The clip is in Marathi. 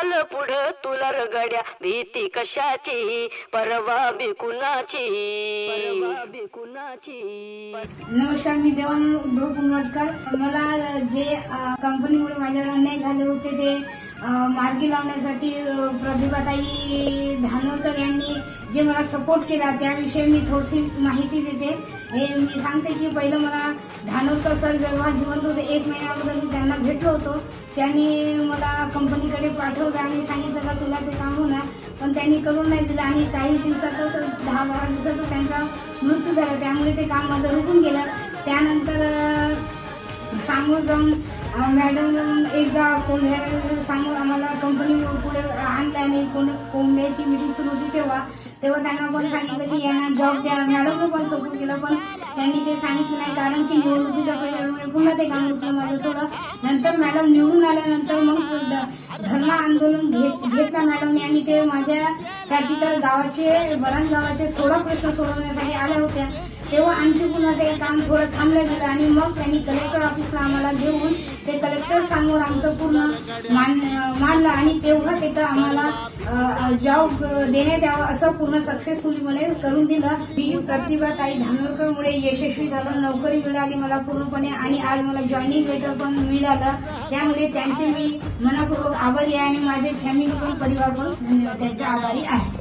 चाल पुढे तुला रगड्या भीती कशाची परवा बी कुणाची नमस्कार, मी देवानंद उद्धव कुंभटकर। मला जे कंपनीमुळे माझ्यावर अन्याय झाले होते ते मार्गी लावण्यासाठी प्रतिभाताई धानोरकर यांनी जे मला सपोर्ट केला त्याविषयी मी थोडीशी माहिती देते। मी सांगते की पहिलं मला धानोरकर सर जेव्हा जिवंत होते 1 महिना अगोदर मी त्यांना भेटलो होतो। त्यांनी मला कंपनीकडे पाठवलं आणि सांगितलं का तुला ते काम होणार, पण त्यांनी करून नाही दिलं आणि काही दिवसातच 10-12 दिवसातच त्यांचा मृत्यू झाला। त्यामुळे ते काम माझं रुकून गेलं। त्यानंतर समोर जाऊन मॅडम एकदा समोर आम्हाला कंपनी पुढे आणलं आणि कोंबड्याची मीटिंग सुरू होती तेव्हा त्यांना पण सांगितलं की यांना जॉब द्या। मॅडमने पण सपोर्ट केला, पण त्यांनी ते सांगितलं नाही कारण की निवडणुकीच्या परिणामामुळे पुन्हा ते काम रुकलं माझं थोडं। नंतर मॅडम निवडून आल्यानंतर मग धरणा आंदोलन घेतला मॅडमने आणि ते माझ्यासाठी तर बऱ्याच गावाचे 16 प्रश्न सोडवण्यासाठी आल्या होत्या। तेव्हा आणखी पुन्हा ते काम थोडं थांबलं गेलं आणि मग त्यांनी कलेक्टर ऑफिसला आम्हाला घेऊन ते कलेक्टर समोर आमचं पूर्ण मांडलं आणि तेव्हा तिथं आम्हाला जॉब देण्यात यावं असं पूर्ण सक्सेसफुलीपणे करून दिलं। मी प्रतिभाताई धानोरकरमुळे यशस्वी झालं, नोकरी मिळाली मला पूर्णपणे आणि आज मला जॉईनिंग लेटर पण मिळालं। त्यामुळे त्यांचे मी मनापूर्वक आभारी आहे आणि माझे फॅमिली पण परिवार पण त्यांचे आभारी आहे।